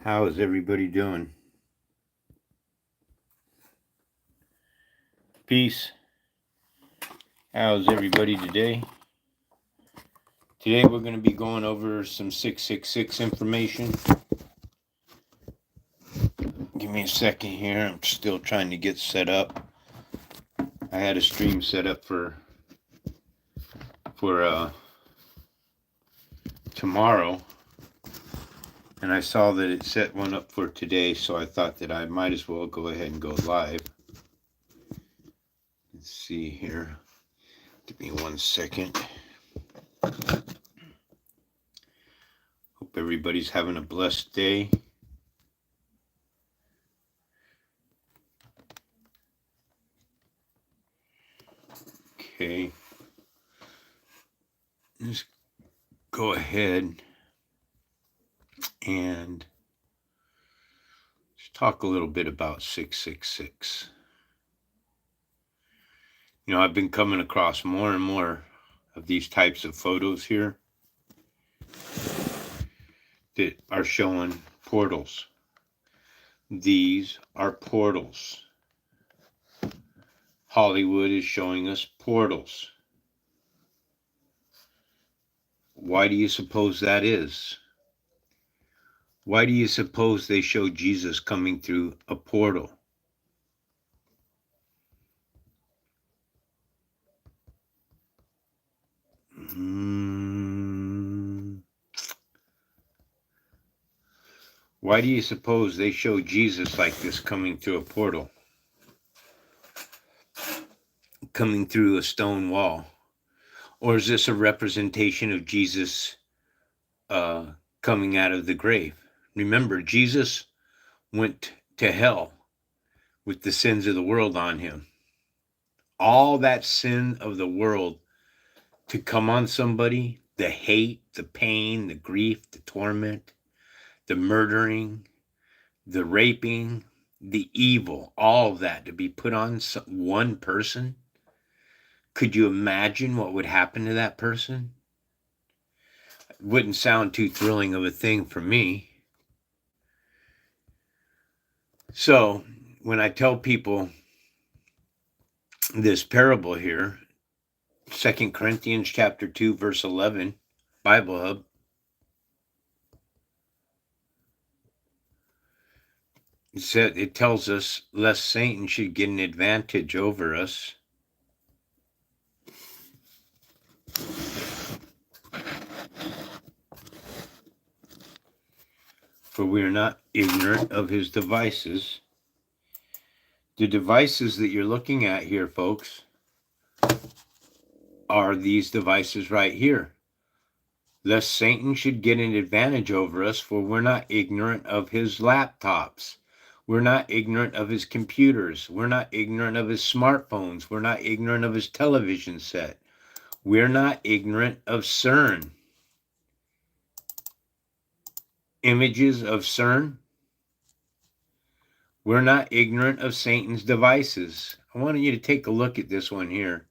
How is everybody doing? Peace. How's everybody today? Today we're going to be going over some 666 information. Give me a second here. I'm still trying to get set up. I had a stream set up for tomorrow, and I saw that it set one up for today, so I thought that I might as well go ahead and go live. Let's see here. Give me 1 second. Hope everybody's having a blessed day. Okay. Let's go ahead and let's talk a little bit about 666. You know, I've been coming across more and more of these types of photos here that are showing portals. These are portals. Hollywood is showing us portals. Why do you suppose that is? Why do you suppose they show Jesus coming through a portal? Why do you suppose they show Jesus like this coming through a portal? Coming through a stone wall? Or is this a representation of Jesus coming out of the grave? Remember, Jesus went to hell with the sins of the world on him. All that sin of the world to come on somebody, the hate, the pain, the grief, the torment, the murdering, the raping, the evil, all of that to be put on one person. Could you imagine what would happen to that person? It wouldn't sound too thrilling of a thing for me. So when I tell people this parable here, 2 Corinthians chapter 2, verse 11, Bible Hub, it tells us lest Satan should get an advantage over us. For we are not ignorant of his devices. The devices that you're looking at here, folks, are these devices right here. Lest Satan should get an advantage over us, for we're not ignorant of his laptops. We're not ignorant of his computers. We're not ignorant of his smartphones. We're not ignorant of his television set. We're not ignorant of CERN. Images of CERN. We're not ignorant of Satan's devices. I want you to take a look at this one here.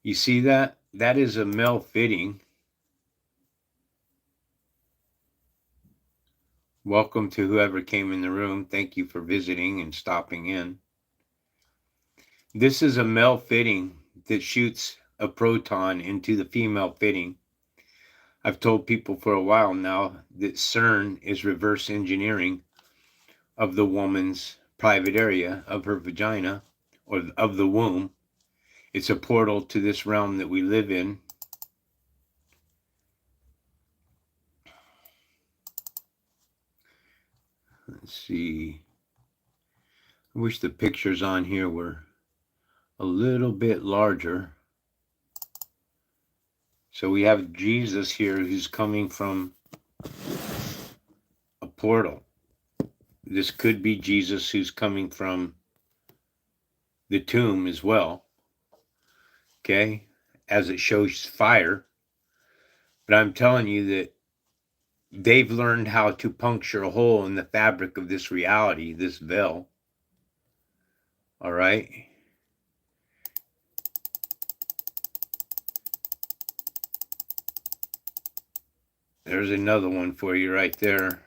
You see that? That is a male fitting. Welcome to whoever came in the room. Thank you for visiting and stopping in. This is a male fitting that shoots a proton into the female fitting. I've told people for a while now that CERN is reverse engineering of the woman's private area of her vagina or of the womb. It's a portal to this realm that we live in. Let's see. I wish the pictures on here were a little bit larger. So we have Jesus here who's coming from a portal. This could be Jesus who's coming from the tomb as well. Okay, as it shows fire. But I'm telling you that they've learned how to puncture a hole in the fabric of this reality, this veil. All right. There's another one for you right there.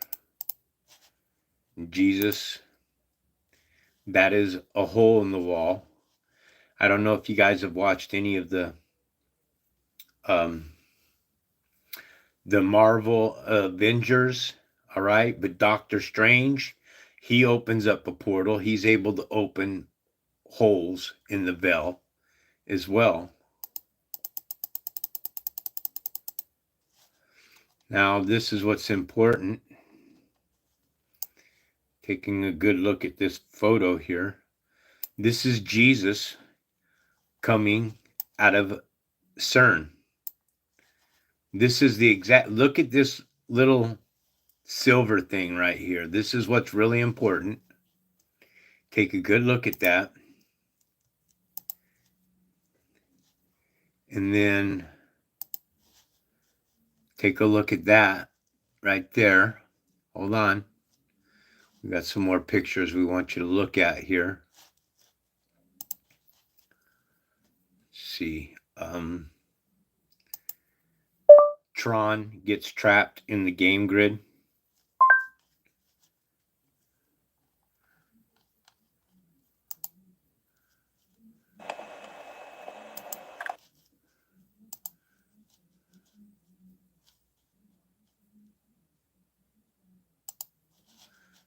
Jesus, that is a hole in the wall. I don't know if you guys have watched any of um, the Marvel Avengers, all right? But Doctor Strange, he opens up a portal. He's able to open holes in the veil as well. Now, this is what's important. Taking a good look at this photo here. This is Jesus coming out of CERN. This is the exact, look at this little silver thing right here. This is what's really important. Take a good look at that. And then take a look at that right there. Hold on. We got some more pictures we want you to look at here. Let's see. Tron gets trapped in the game grid.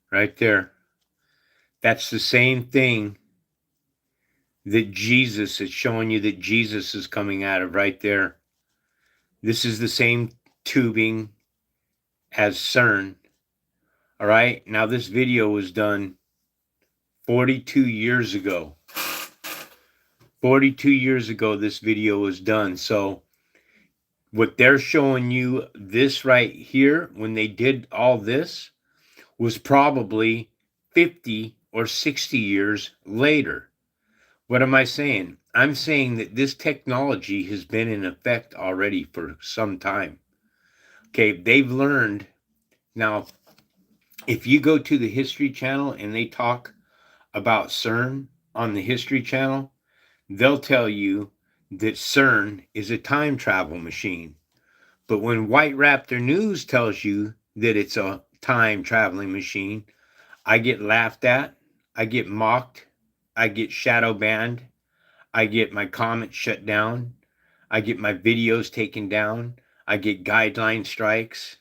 Right there. That's the same thing that Jesus is showing you, that Jesus is coming out of right there. This is the same tubing as CERN. All right. Now, this video was done 42 years ago. 42 years ago, this video was done. So, what they're showing you, this right here, when they did all this, was probably 50 or 60 years later. What am I saying? I'm saying that this technology has been in effect already for some time. Okay, they've learned. Now, if you go to the History Channel and they talk about CERN on the History Channel, they'll tell you that CERN is a time travel machine. But when White Raptor News tells you that it's a time traveling machine, I get laughed at, I get mocked, I get shadow banned, I get my comments shut down, I get my videos taken down, I get guideline strikes,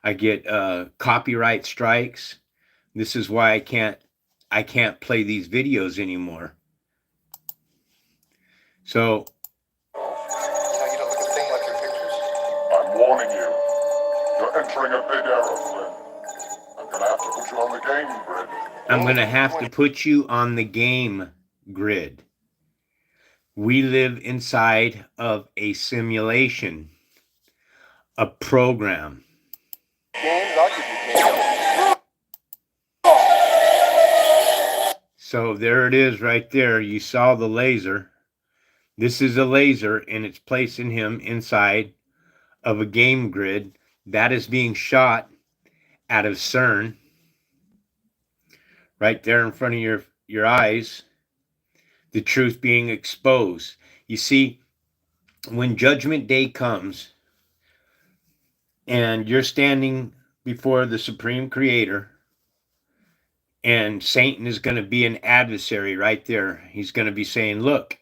I get copyright strikes. This is why I can't play these videos anymore. So, you don't look a thing like your pictures. I'm warning you. You're entering a big error, Flynn. I'm gonna have to put you on the game grid. I'm going to have to put you on the game grid. We live inside of a simulation, a program. Games, I'll give you games. So there it is right there. You saw the laser. This is a laser, and it's placing him inside of a game grid that is being shot out of CERN. Right there in front of your eyes. The truth being exposed. You see, when Judgment Day comes and you're standing before the Supreme Creator, and Satan is going to be an adversary right there. He's going to be saying, look,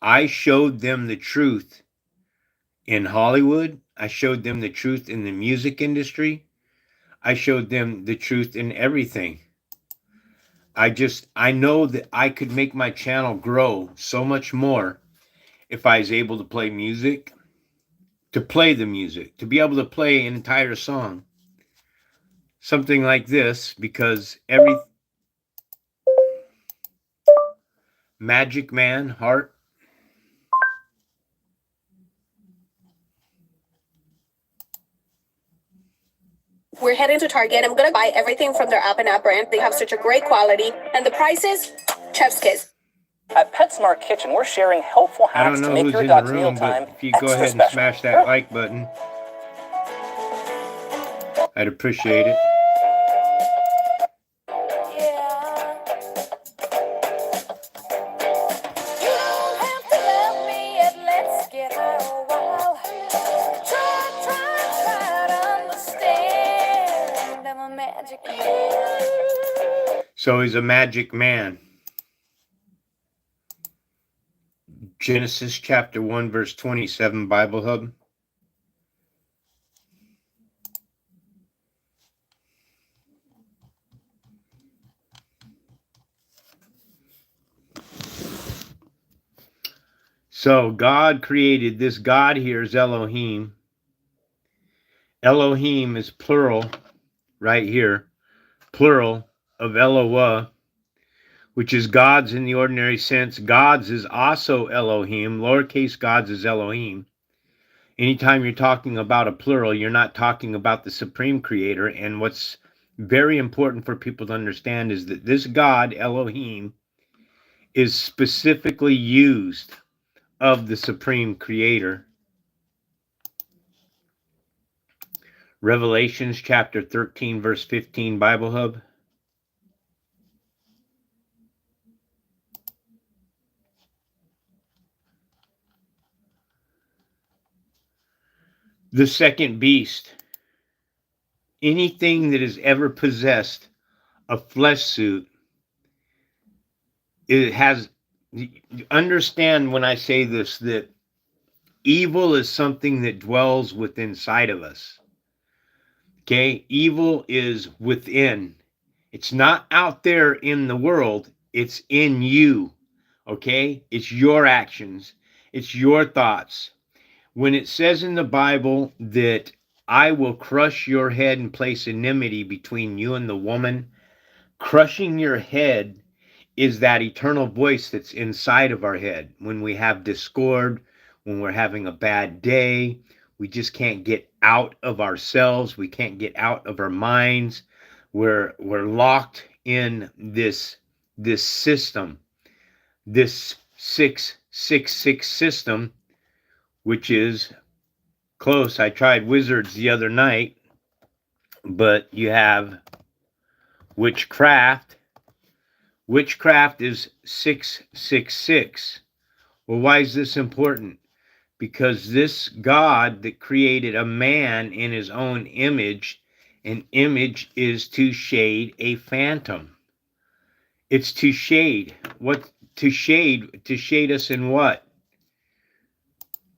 I showed them the truth in Hollywood. I showed them the truth in the music industry. I showed them the truth in everything. I know that I could make my channel grow so much more if I was able to play music, to play the music, to be able to play an entire song. Something like this, because every Magic Man, Heart. We're heading to Target. I'm going to buy everything from their app and app brand. They have such a great quality. And the prices, chef's kiss. At PetSmart Kitchen, we're sharing helpful I don't hacks to know make who's your in the dog's room, mealtime but if you go extra ahead and special. smash that like button, I'd appreciate it. So he's a magic man. Genesis chapter 1, verse 27, Bible Hub. So God created this. God here is Elohim. Elohim is plural right here. Plural of Eloah, which is gods in the ordinary sense. Gods is also Elohim. Lowercase gods is Elohim. Anytime you're talking about a plural, you're not talking about the supreme creator. And what's very important for people to understand is that this God, Elohim, is specifically used of the supreme creator. Revelations chapter 13, verse 15, Bible Hub. The second beast. Anything that has ever possessed a flesh suit, it has, understand when I say this, that evil is something that dwells within inside of us. Okay? Evil is within. It's not out there in the world, it's in you. Okay? It's your actions, it's your thoughts. When it says in the Bible that I will crush your head and place enmity between you and the woman, crushing your head is that eternal voice that's inside of our head. When we have discord, when we're having a bad day, we just can't get out of ourselves. We can't get out of our minds. We're locked in this system, this 666 system, which is close. I tried wizards the other night, but you have witchcraft. Witchcraft is 666. Well, why is this important? Because this God that created a man in his own image, an image is to shade a phantom. It's to shade. What to shade? To shade us in what?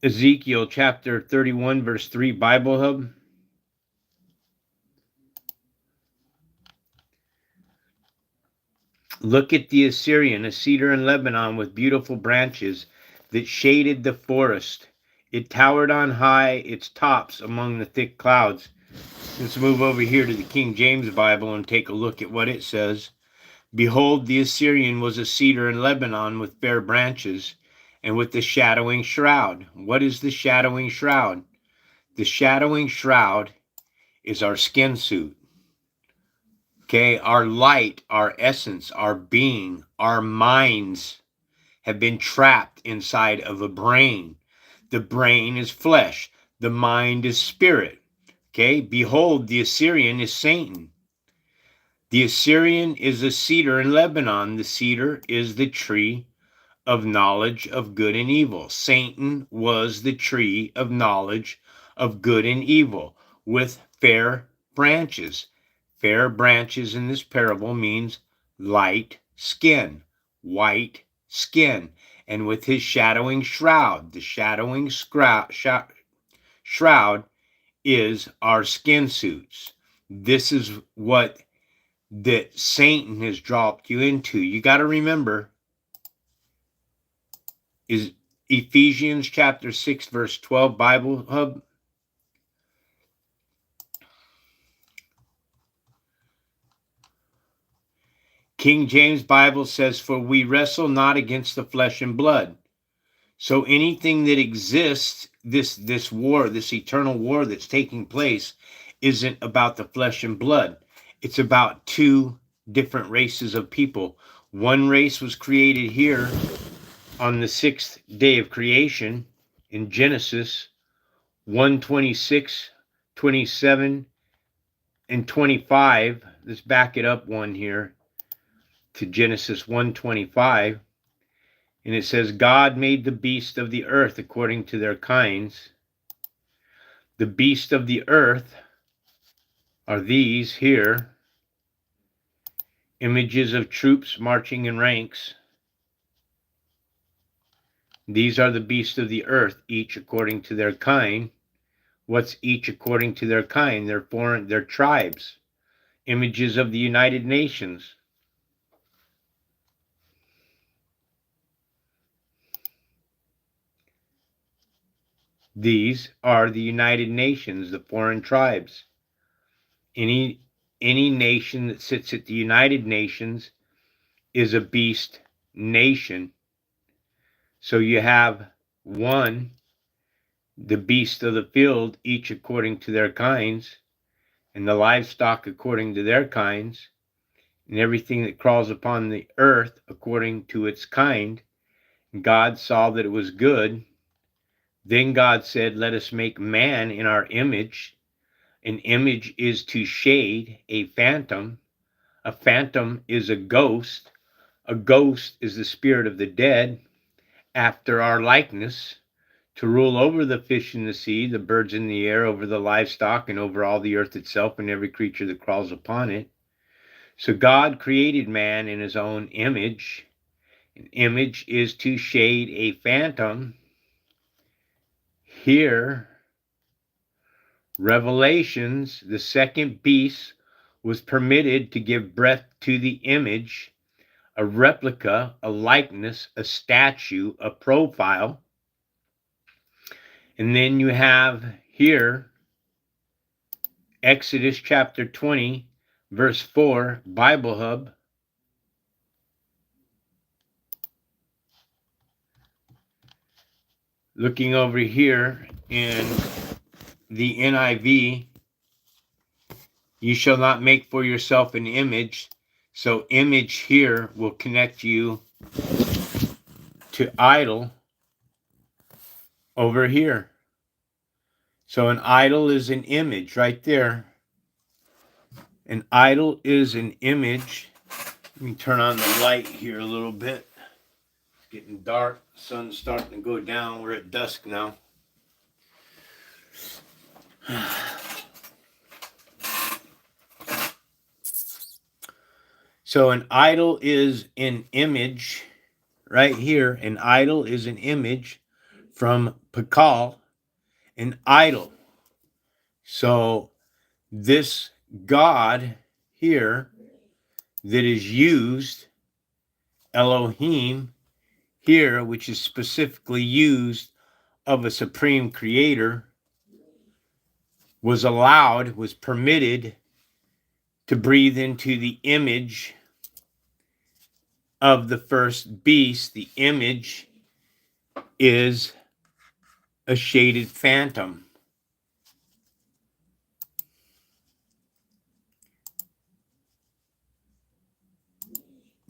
Ezekiel chapter 31, verse 3, Bible Hub. Look at the Assyrian, a cedar in Lebanon with beautiful branches that shaded the forest. It towered on high, its tops among the thick clouds. Let's move over here to the King James Bible and take a look at what it says. Behold, the Assyrian was a cedar in Lebanon with fair branches and with the shadowing shroud. What is the shadowing shroud? The shadowing shroud is our skin suit. Okay, our light, our essence, our being, our minds have been trapped inside of a brain. The brain is flesh. The mind is spirit. Okay, behold, the Assyrian is Satan. The Assyrian is a cedar in Lebanon. The cedar is the tree of knowledge of good and evil. Satan was the tree of knowledge of good and evil with fair branches. Fair branches in this parable means light skin, white skin, and with his shadowing shroud. The shadowing shroud is our skin suits. This is what that Satan has dropped you into. You got to remember is Ephesians chapter 6, verse 12, Bible Hub. King James Bible says, for we wrestle not against the flesh and blood. So anything that exists, this war, this eternal war that's taking place, isn't about the flesh and blood. It's about two different races of people. One race was created here on the sixth day of creation in Genesis 1:26, 27, and 25. Let's back it up one here to Genesis 1:25. And it says, God made the beasts of the earth according to their kinds. The beasts of the earth are these here. Images of troops marching in ranks. These are the beasts of the earth, each according to their kind. What's each according to their kind? Their tribes. Images of the United Nations. These are the United Nations, the foreign tribes. Any nation that sits at the United Nations is a beast nation. So you have one, the beasts of the field, each according to their kinds, and the livestock according to their kinds, and everything that crawls upon the earth according to its kind. God saw that it was good. Then God said, let us make man in our image. An image is to shade, a phantom. A phantom is a ghost. A ghost is the spirit of the dead, after our likeness, to rule over the fish in the sea, the birds in the air, over the livestock, and over all the earth itself, and every creature that crawls upon it. So God created man in his own image. An image is to shade a phantom. Here, Revelations, the second beast was permitted to give breath to the image, a replica, a likeness, a statue, a profile. And then you have here Exodus chapter 20, verse 4, Bible Hub. Looking over here in the NIV, you shall not make for yourself an image. So image here will connect you to idol over here. So an idol is an image right there. An idol is an image. Let me turn on the light here a little bit. It's getting dark. The sun's starting to go down. We're at dusk now. So an idol is an image right here. An idol is an image from Pakal, an idol. So this God here that is used, Elohim here, which is specifically used of a supreme creator, was permitted to breathe into the image of the first beast. The image is a shaded phantom.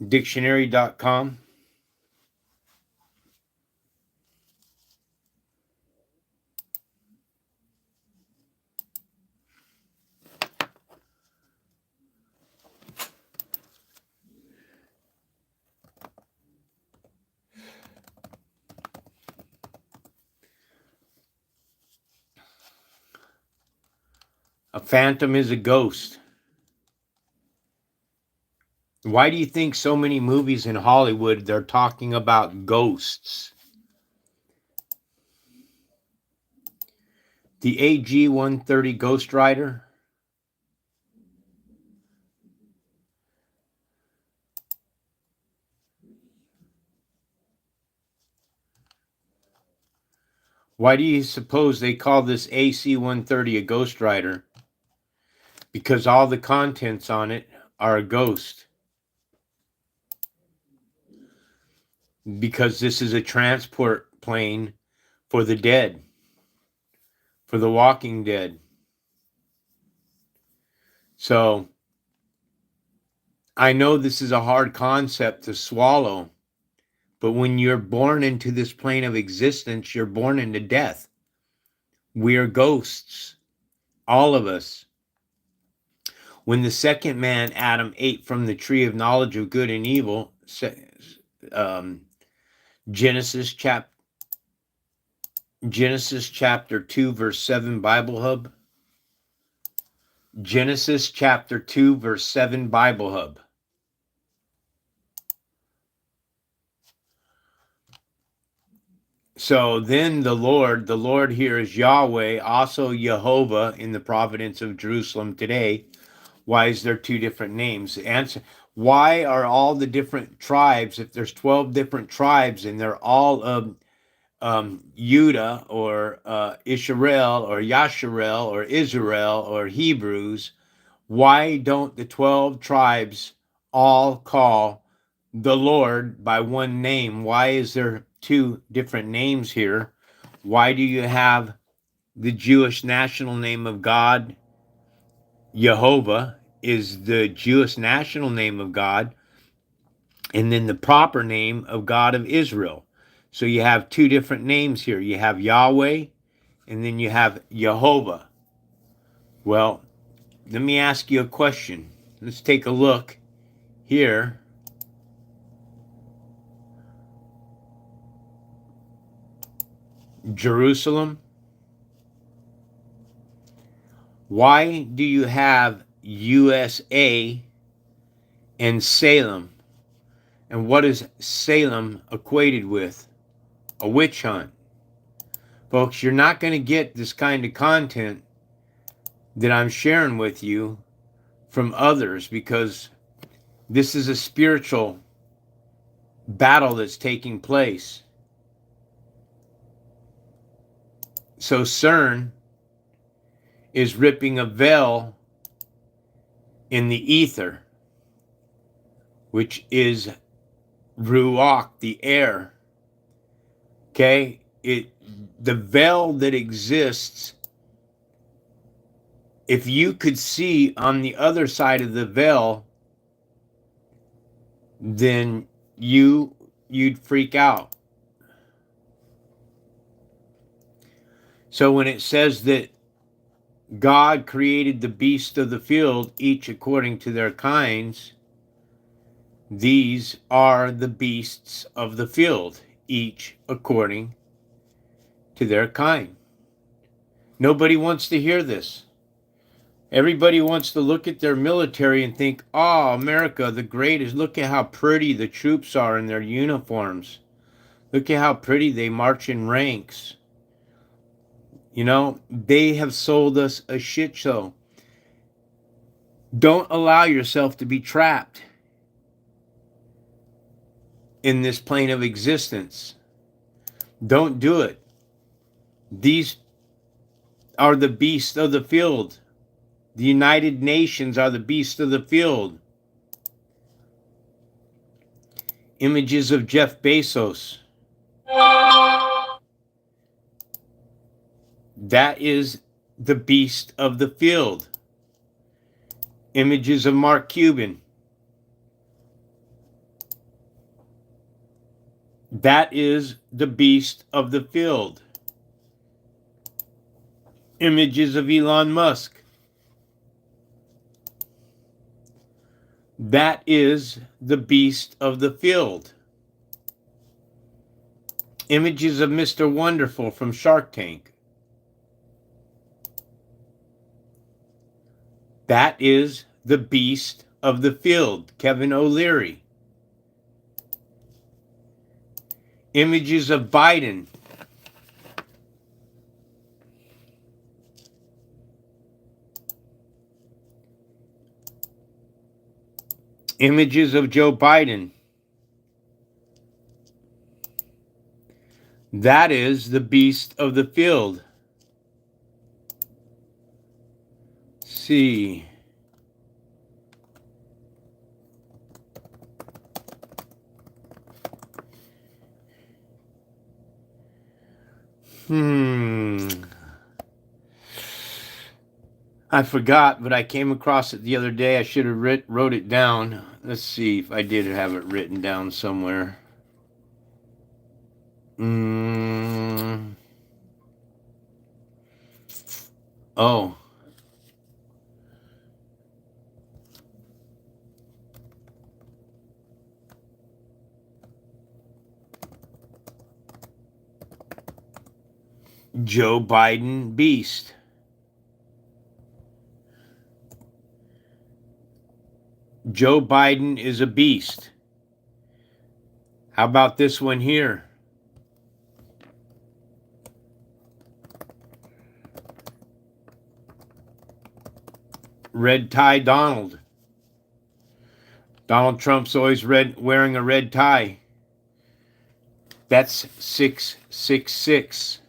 Dictionary.com. A phantom is a ghost. Why do you think so many movies in Hollywood, they're talking about ghosts? The AG-130 Ghost Rider. Why do you suppose they call this AC-130 a Ghost Rider? Because all the contents on it are a ghost. Because this is a transport plane for the dead, for the walking dead. So I know this is a hard concept to swallow, but when you're born into this plane of existence, you're born into death. We are ghosts, all of us. When the second man, Adam, ate from the tree of knowledge of good and evil, Genesis chapter 2, verse 7, Bible Hub. Genesis chapter 2, verse 7, Bible Hub. So then the Lord here is Yahweh, also Jehovah in the providence of Jerusalem today. Why is there two different names? The answer, why are all the different tribes, if there's 12 different tribes and they're all of Judah or Israel or Yasharel or Israel or Hebrews, why don't the 12 tribes all call the Lord by one name? Why is there two different names here? Why do you have the Jewish national name of God? Jehovah is the Jewish national name of God, and then the proper name of God of Israel. So you have two different names here. You have Yahweh, and then you have Jehovah. Well, let me ask you a question. Let's take a look here. Jerusalem. Why do you have USA and Salem? And what is Salem equated with? A witch hunt. Folks, you're not going to get this kind of content that I'm sharing with you from others, because this is a spiritual battle that's taking place. So CERN is ripping a veil in the ether, which is Ruach, the air. Okay? The veil that exists, if you could see on the other side of the veil, then you'd freak out. So when it says that God created the beasts of the field, each according to their kinds, these are the beasts of the field, each according to their kind. Nobody wants to hear this. Everybody wants to look at their military and think, oh, America, the greatest. Look at how pretty the troops are in their uniforms. Look at how pretty they march in ranks. You know, they have sold us a shit show. Don't allow yourself to be trapped in this plane of existence. Don't do it. These are the beasts of the field. The United Nations are the beasts of the field. Images of Jeff Bezos. That is the beast of the field. Images of Mark Cuban. That is the beast of the field. Images of Elon Musk. That is the beast of the field. Images of Mr. Wonderful from Shark Tank. That is the beast of the field, Kevin O'Leary. Images of Biden. Images of Joe Biden. That is the beast of the field. See. I forgot, but I came across it the other day. I should have wrote it down. Let's see if I did have it written down somewhere. Oh. Joe Biden beast. Joe Biden is a beast. How about this one here? red tie Donald. Donald Trump's always wearing a red tie. That's 666.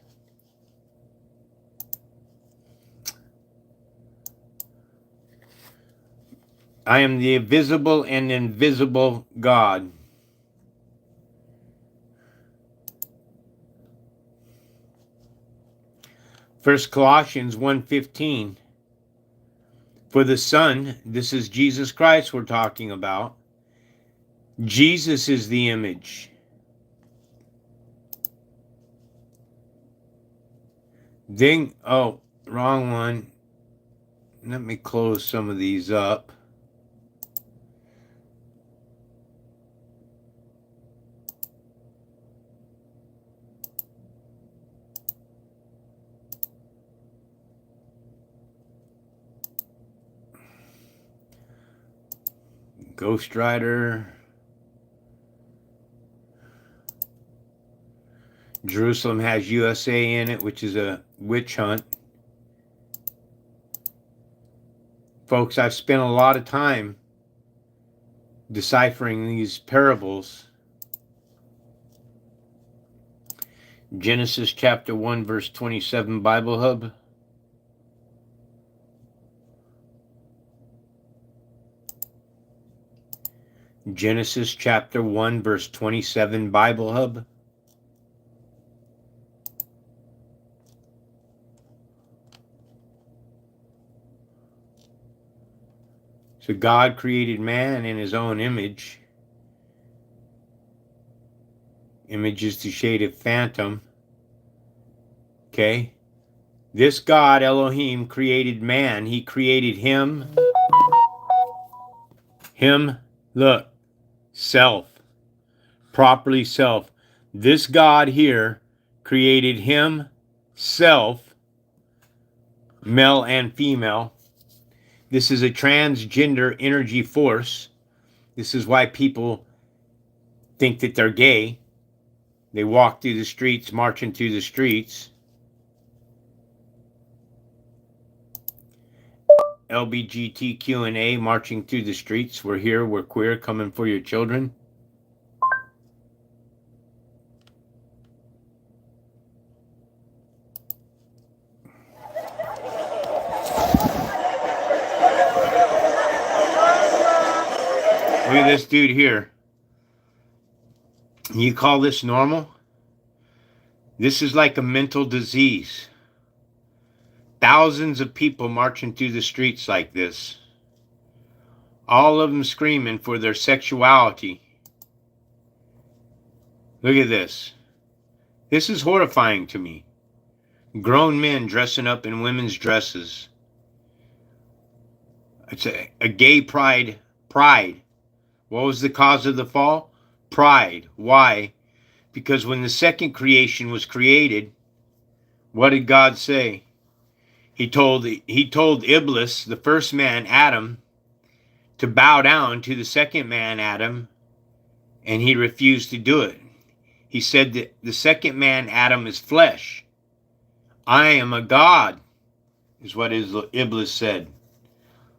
I am the visible and invisible God. First Colossians 1:15. For the Son, this is Jesus Christ we're talking about. Jesus is the image. Then, oh, wrong one. Let me close some of these up. Ghost Rider. Jerusalem has USA in it, which is a witch hunt. Folks, I've spent a lot of time deciphering these parables. Genesis chapter 1, verse 27, Bible Hub. Genesis chapter 1, verse 27, Bible Hub. So God created man in his own image. Image is the shade of phantom. Okay? This God, Elohim, created man. He created him. Look, self. Properly self. This God here created himself, male and female. This is a transgender energy force. This is why people think that they're gay. They walk through the streets, marching through the streets. LBGTQ&A marching through the streets. We're here, we're queer, coming for your children. Look at this dude here. You call this normal? This is like a mental disease. Thousands of people marching through the streets like this. All of them screaming for their sexuality. Look at this. This is horrifying to me. Grown men dressing up in women's dresses. It's a gay pride. Pride. What was the cause of the fall? Pride. Why? Because when the second creation was created, what did God say? He told Iblis, the first man, Adam, to bow down to the second man, Adam, and he refused to do it. He said that the second man, Adam, is flesh. I am a God, is what Iblis said.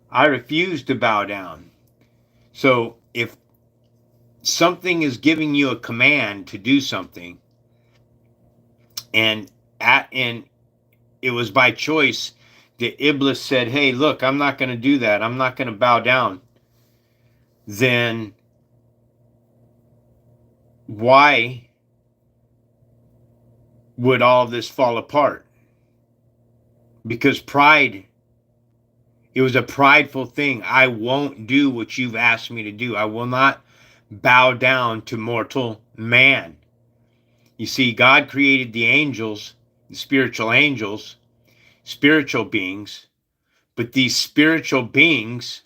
I refuse to bow down. So if something is giving you a command to do something, and it was by choice that Iblis said, hey, look, I'm not going to do that. I'm not going to bow down. Then why would all of this fall apart? Because pride, it was a prideful thing. I won't do what you've asked me to do. I will not bow down to mortal man. You see, God created the angels, the spiritual angels, spiritual beings, but these spiritual beings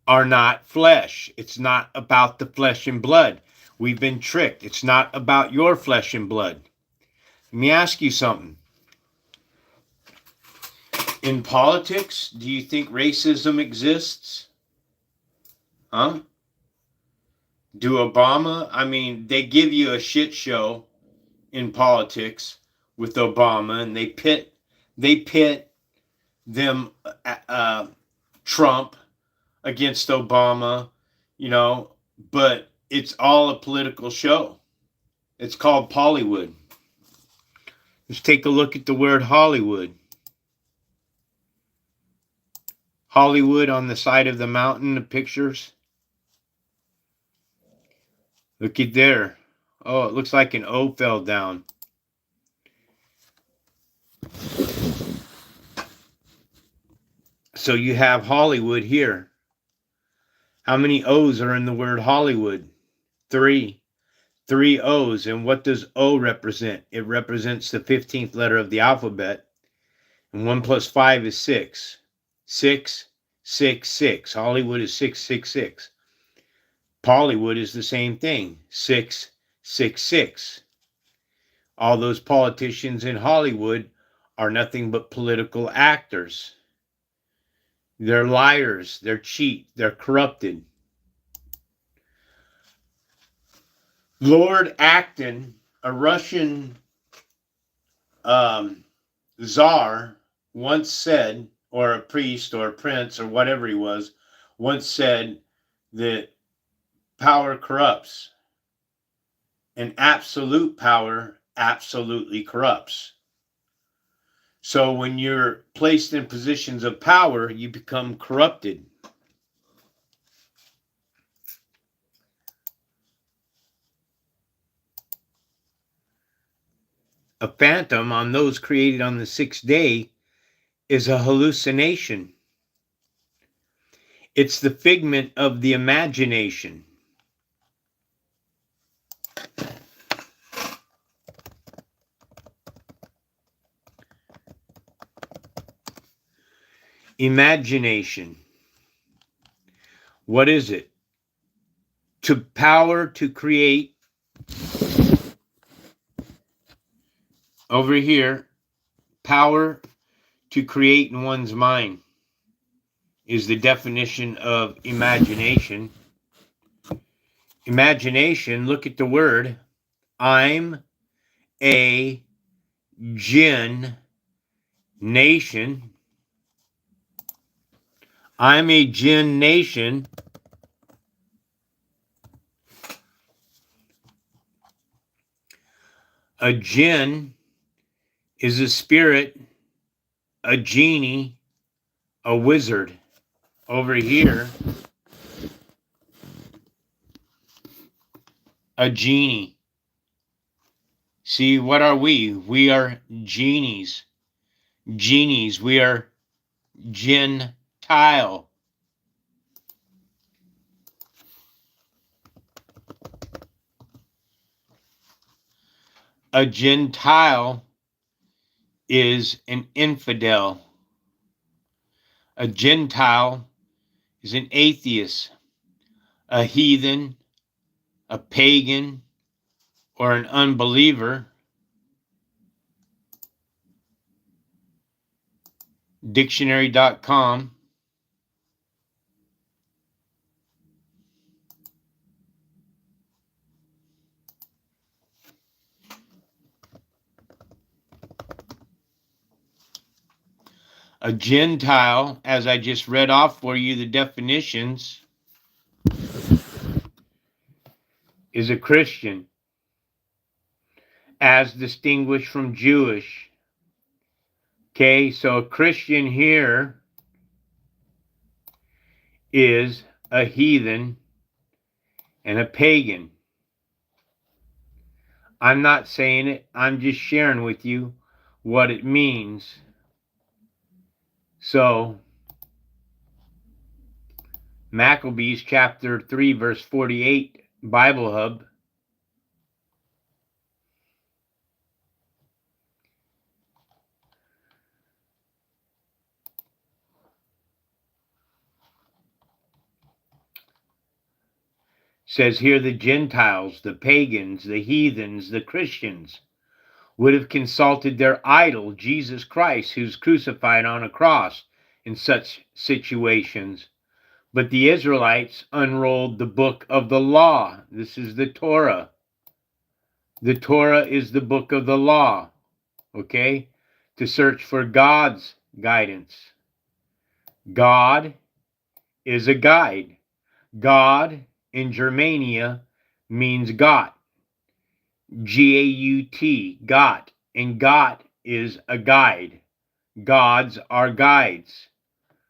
are not flesh. It's not about the flesh and blood. We've been tricked. It's not about your flesh and blood. Let me ask you something. In politics, do you think racism exists? Huh? Do Obama? I mean, they give you a shit show in politics with Obama, and they pit them Trump against Obama, but it's all a political show. It's called Pollywood. Just take a look at the word Hollywood. Hollywood on the side of the mountain, the pictures. Look at there. Oh, it looks like an O fell down. So you have Hollywood here. How many O's are in the word Hollywood? 3. 3 O's. And what does O represent? It represents the 15th letter of the alphabet. And 1 plus 5 is 6. 6, 6, 6. Hollywood is 666. Pollywood is the same thing. 6, 6, 6. All those politicians in Hollywood are nothing but political actors. They're liars. They're cheat. They're corrupted. Lord Acton, a Russian czar, once said, or a priest or a prince or whatever he was, once said that power corrupts, and absolute power absolutely corrupts. So when you're placed in positions of power, you become corrupted. A phantom on those created on the 6th day is a hallucination. It's the figment of the imagination. Imagination. What is it? To power to create. Over here, power to create in one's mind is the definition of imagination. Imagination, look at the word. I'm a jinn nation. I'm a jinn nation. A jinn is a spirit, a genie, a wizard. Over here, a genie. See, what are we? We are genies. Genies. We are Gentile. A Gentile is an infidel. A Gentile is an atheist, a heathen, a pagan, or an unbeliever. Dictionary.com. A Gentile, as I just read off for you the definitions, is a Christian, as distinguished from Jewish. Okay, so a Christian here is a heathen and a pagan. I'm not saying it, I'm just sharing with you what it means. So, Maccabees chapter 3, verse 48, Bible Hub. Says here the Gentiles, the pagans, the heathens, the Christians would have consulted their idol, Jesus Christ, who's crucified on a cross in such situations. But the Israelites unrolled the book of the law. This is the Torah. The Torah is the book of the law, okay? To search for God's guidance. God is a guide. God in Germania means got. G-A-U-T, got. And got is a guide. Gods are guides.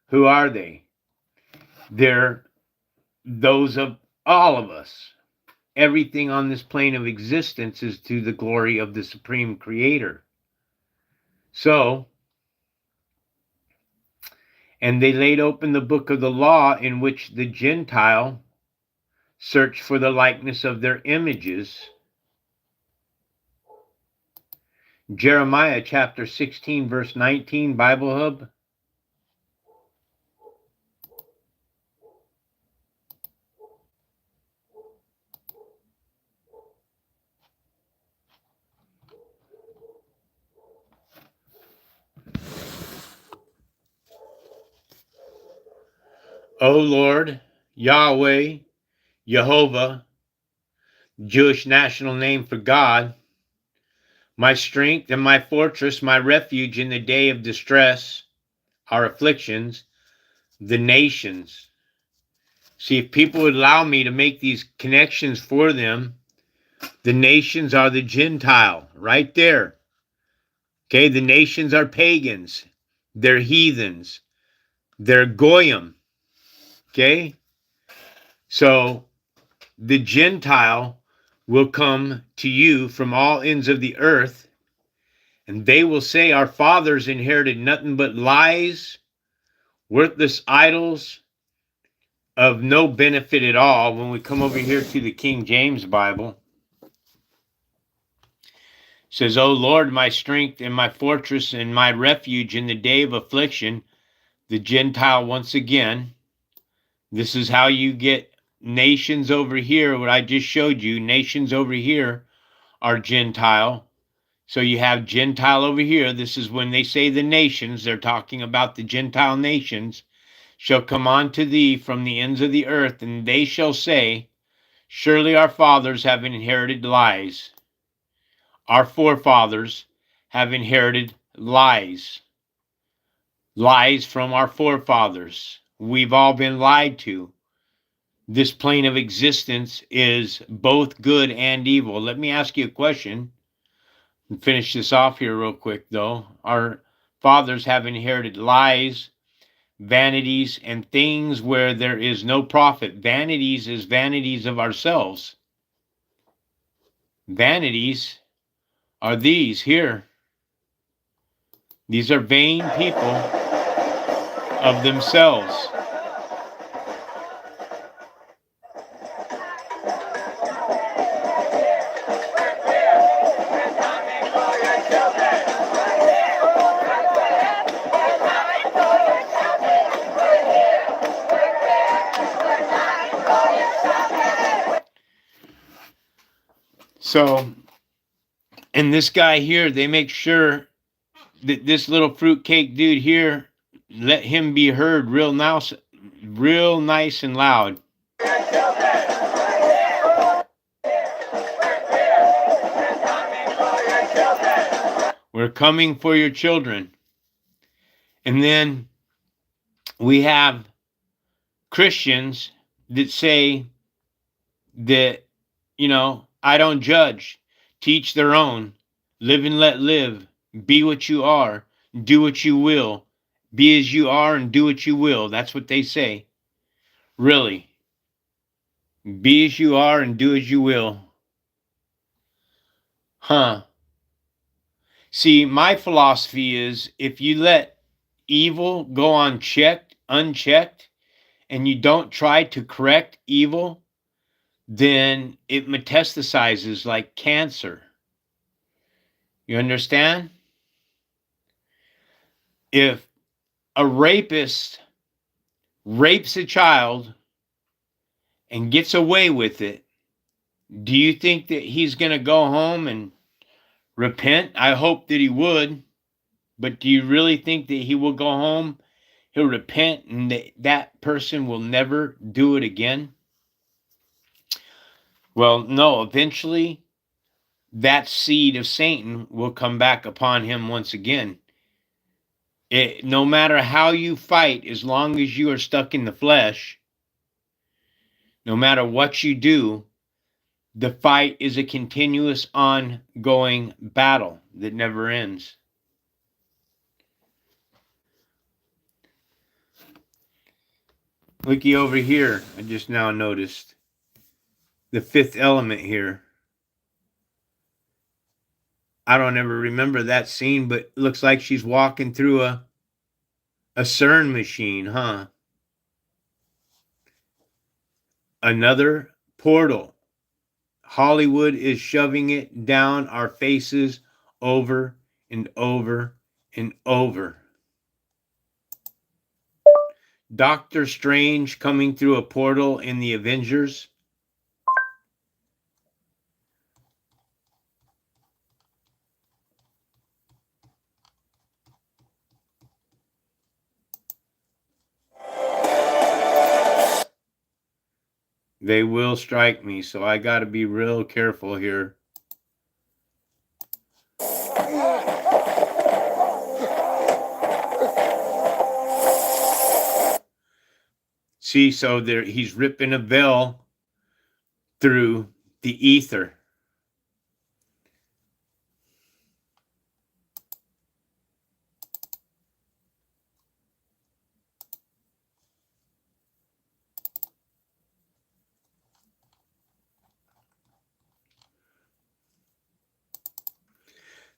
Who are they? They're those of all of us. Everything on this plane of existence is to the glory of the Supreme Creator. So, and they laid open the book of the law in which the Gentile searched for the likeness of their images. Jeremiah chapter 16, verse 19, Bible Hub. O Lord, Yahweh, Jehovah, Jewish national name for God, my strength and my fortress, my refuge in the day of distress, our afflictions, the nations. See, if people would allow me to make these connections for them, the nations are the Gentile, right there. Okay, the nations are pagans. They're heathens. They're goyim. Okay? So the Gentile will come to you from all ends of the earth, and they will say, our fathers inherited nothing but lies, worthless idols, of no benefit at all. When we come over here to the King James Bible, it says, O Lord, my strength and my fortress and my refuge in the day of affliction, the Gentile once again. This is how you get nations over here, what I just showed you. Nations over here are Gentile. So you have Gentile over here. This is when they say the nations, they're talking about the Gentile nations. Shall come unto thee from the ends of the earth, and they shall say, surely our fathers have inherited lies. Our forefathers have inherited lies. Lies from our forefathers. We've all been lied to. This plane of existence is both good and evil. Let me ask you a question and finish this off here real quick, though. Our fathers have inherited lies, vanities, and things where there is no profit. Vanities is vanities of ourselves. Vanities are these here. These are vain people of themselves. So, and this guy here, they make sure that this little fruitcake dude here, let him be heard real nice and loud. We're coming for your children. And then we have Christians that say that, I don't judge, teach their own, live and let live, be what you are, do what you will, be as you are and do what you will. That's what they say. Really. Be as you are and do as you will. Huh. See, my philosophy is if you let evil go unchecked, and you don't try to correct evil, then it metastasizes like cancer. You understand? If a rapist rapes a child and gets away with it, do you think that he's going to go home and repent? I hope that he would. But do you really think that he will go home, he'll repent, and that person will never do it again? Well, no, eventually that seed of Satan will come back upon him once again. No matter how you fight, as long as you are stuck in the flesh, no matter what you do, the fight is a continuous, ongoing battle that never ends. Looky over here. I just now noticed the fifth element here. I don't ever remember that scene, but it looks like she's walking through a CERN machine, huh? Another portal. Hollywood is shoving it down our faces over and over and over. Doctor Strange coming through a portal in the Avengers. They will strike me, so I got to be real careful here. See, so there he's ripping a veil through the ether.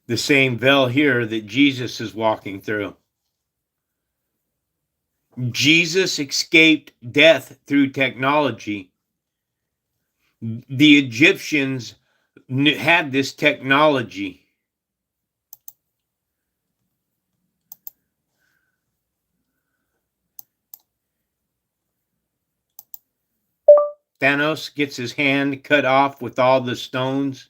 The same veil here that Jesus is walking through. Jesus escaped death through technology. The Egyptians had this technology. Thanos gets his hand cut off with all the stones.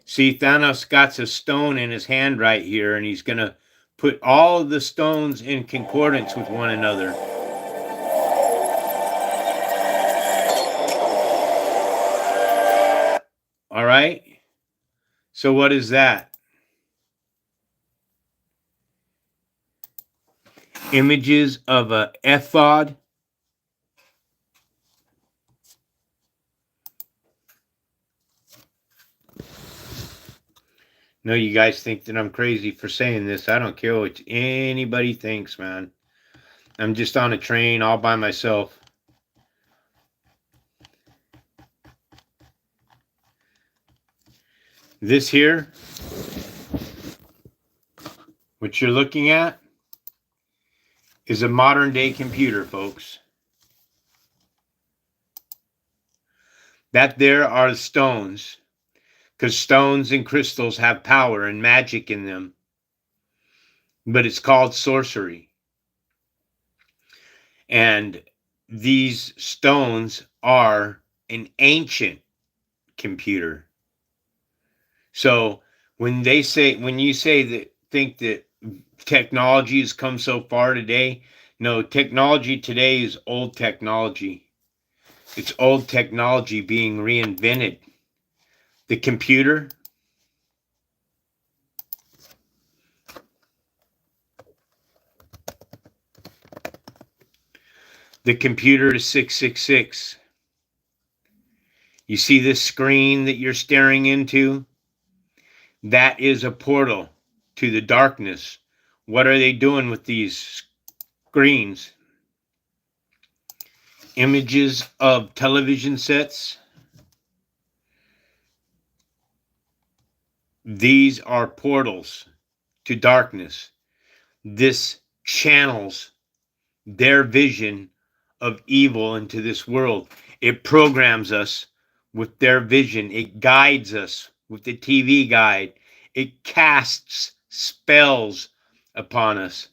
See, Thanos got a stone in his hand right here, and he's going to put all of the stones in concordance with one another. All right? So what is that? Images of a ephod. No, you guys think that I'm crazy for saying this. I don't care what anybody thinks, man. I'm just on a train all by myself. This here, what you're looking at, is a modern day computer, folks. That there are stones, because stones and crystals have power and magic in them. But it's called sorcery. And these stones are an ancient computer. So when you say that, think that technology has come so far today, no, technology today is old technology. It's old technology being reinvented. The computer, is 666. You see this screen that you're staring into? That is a portal to the darkness. What are they doing with these screens? Images of television sets. These are portals to darkness. This channels their vision of evil into this world. It programs us with their vision. It guides us with the TV guide. It casts spells upon us.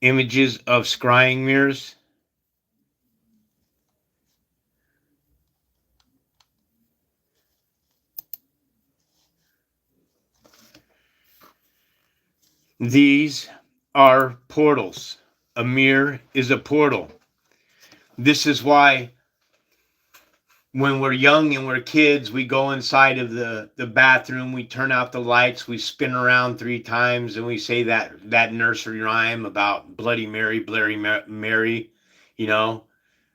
Images of scrying mirrors. These are portals. A mirror is a portal. This is why when we're young and we're kids, we go inside of the bathroom, we turn out the lights, we spin around 3 times, and we say that nursery rhyme about Bloody Mary, Mary, you know.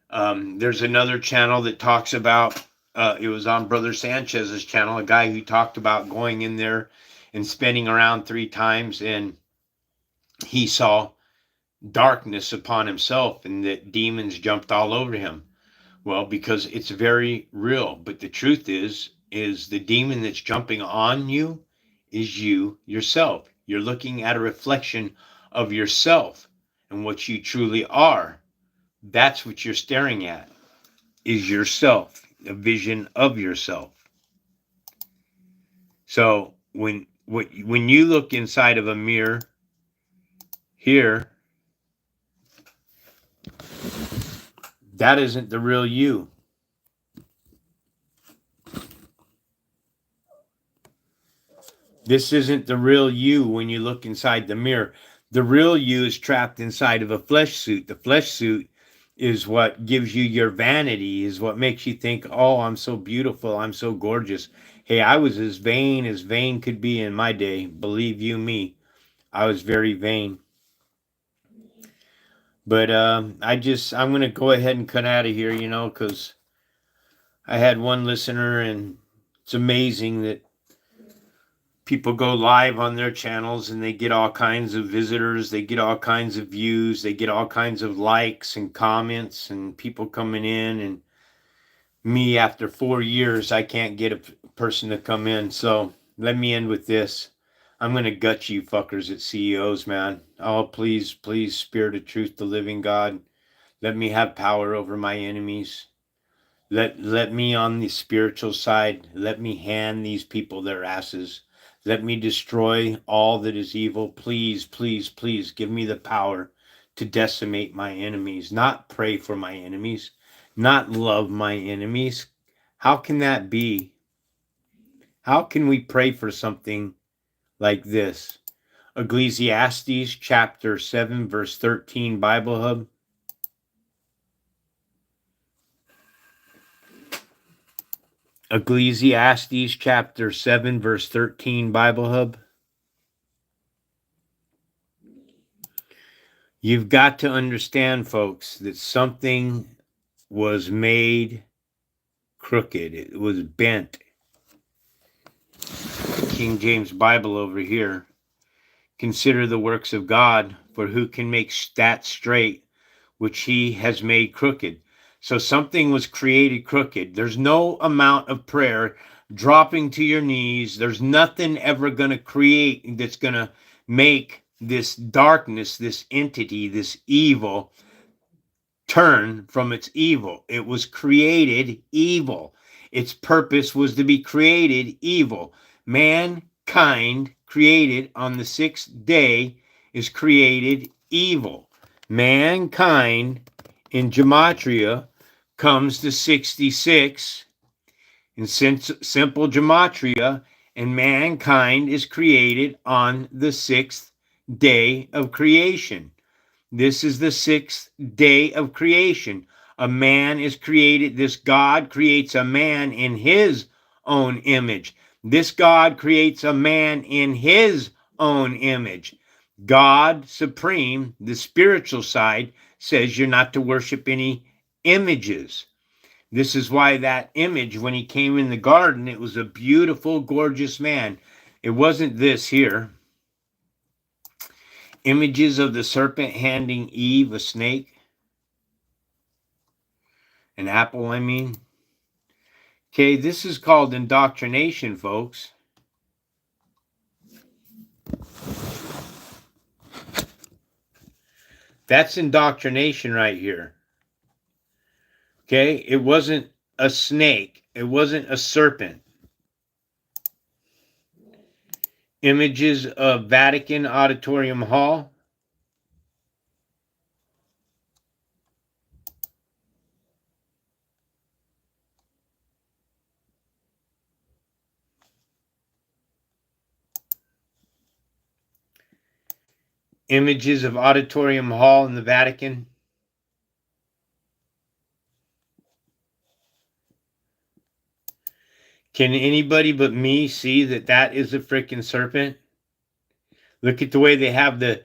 There's another channel that talks about, it was on Brother Sanchez's channel, a guy who talked about going in there and spinning around 3 times, and he saw darkness upon himself and that demons jumped all over him. Well, because it's very real. But the truth is the demon that's jumping on you is you yourself. You're looking at a reflection of yourself and what you truly are. That's what you're staring at, is yourself, a vision of yourself. So when you look inside of a mirror here, that isn't the real you. This isn't the real you when you look inside the mirror. The real you is trapped inside of a flesh suit. The flesh suit is what gives you your vanity, is what makes you think, oh, I'm so beautiful, I'm so gorgeous. Hey, I was as vain could be in my day. Believe you me, I was very vain. But I'm going to go ahead and cut out of here, because I had one listener, and it's amazing that people go live on their channels and they get all kinds of visitors, they get all kinds of views, they get all kinds of likes and comments and people coming in. And me, after 4 years, I can't get a person to come in. So let me end with this. I'm going to gut you fuckers at CEOs, man. Oh, please, please, Spirit of Truth, the living God, let me have power over my enemies. Let me on the spiritual side, let me hand these people their asses. Let me destroy all that is evil. Please, please, please give me the power to decimate my enemies, not pray for my enemies, not love my enemies. How can that be? How can we pray for something like this? Ecclesiastes chapter 7, verse 13, Bible Hub. Ecclesiastes chapter 7, verse 13, Bible Hub. You've got to understand, folks, that something was made crooked. It was bent. King James Bible over here. Consider the works of God, for who can make that straight which he has made crooked? So something was created crooked. There's no amount of prayer dropping to your knees. There's nothing ever going to create that's going to make this darkness, this entity, this evil turn from its evil. It was created evil. Its purpose was to be created evil. Mankind created on the 6th day is created evil. Mankind in gematria comes to 66 in simple gematria, and mankind is created on the 6th day of creation. This is the 6th day of creation. A man is created. This God creates a man in his own image. This God creates a man in his own image. God supreme, the spiritual side, says you're not to worship any images. This is why that image, when he came in the garden, it was a beautiful, gorgeous man. It wasn't this here. Images of the serpent handing Eve a snake. An apple, I mean. Okay, this is called indoctrination, folks. That's indoctrination right here. Okay, it wasn't a snake. It wasn't a serpent. Images of Vatican Auditorium Hall. Images of Auditorium Hall in the Vatican. Can anybody but me see that that is a freaking serpent? Look at the way they have the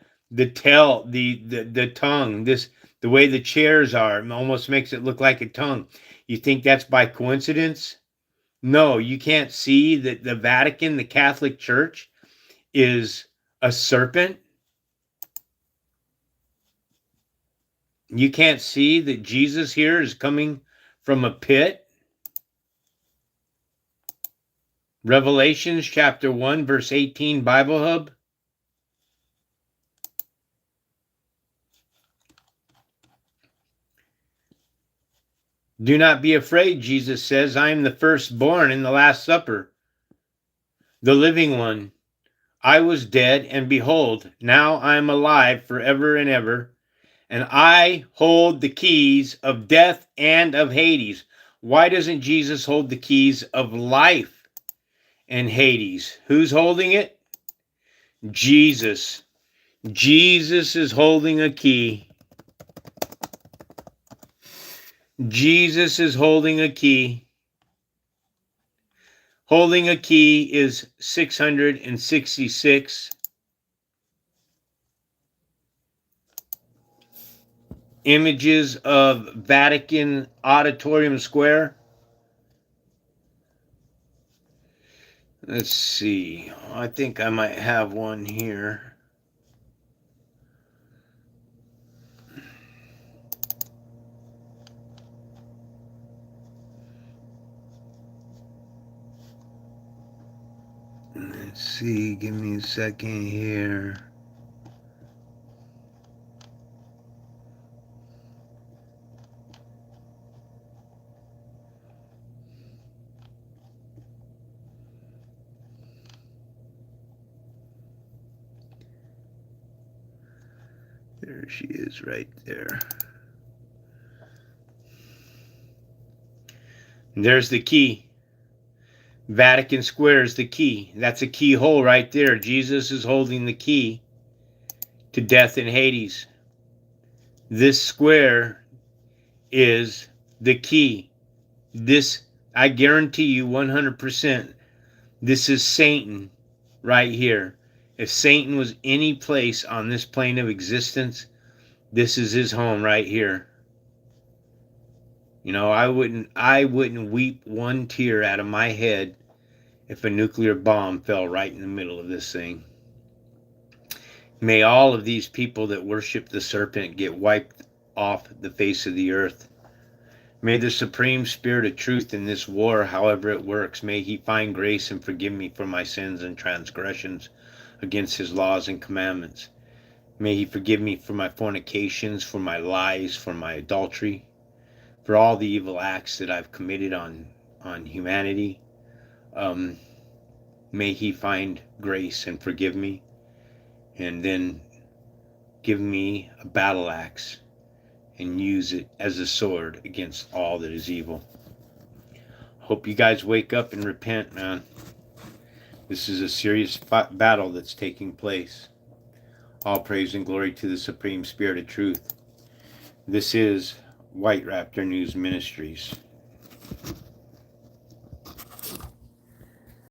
tail, the tongue. The way the chairs are, it almost makes it look like a tongue. You think that's by coincidence? No, you can't see that the Vatican, the Catholic Church, is a serpent. You can't see that Jesus here is coming from a pit. Revelations chapter 1, verse 18, Bible Hub. Do not be afraid, Jesus says. I am the firstborn in the Last Supper, the living one. I was dead, and behold, now I am alive forever and ever, and I hold the keys of death and of Hades. Why doesn't Jesus hold the keys of life and Hades? Who's holding it? Jesus. Jesus is holding a key. Jesus is holding a key. Holding a key is 666. Images of Vatican Auditorium Square. Let's see. I think I might have one here. Let's see. Give me a second here. There she is right there. And there's the key. Vatican Square is the key. That's a keyhole right there. Jesus is holding the key to death and Hades. This square is the key. This, I guarantee you 100%, this is Satan right here. If Satan was any place on this plane of existence, this is his home right here. You know, I wouldn't weep one tear out of my head if a nuclear bomb fell right in the middle of this thing. May all of these people that worship the serpent get wiped off the face of the earth. May the supreme spirit of truth in this war, however it works, may he find grace and forgive me for my sins and transgressions against his laws and commandments. May he forgive me for my fornications, for my lies, for my adultery, for all the evil acts that I've committed on humanity. May he find grace and forgive me, and then give me a battle axe and use it as a sword against all that is evil. Hope you guys wake up and repent, man. This is a serious battle that's taking place. All praise and glory to the Supreme Spirit of Truth. This is White Raptor News Ministries.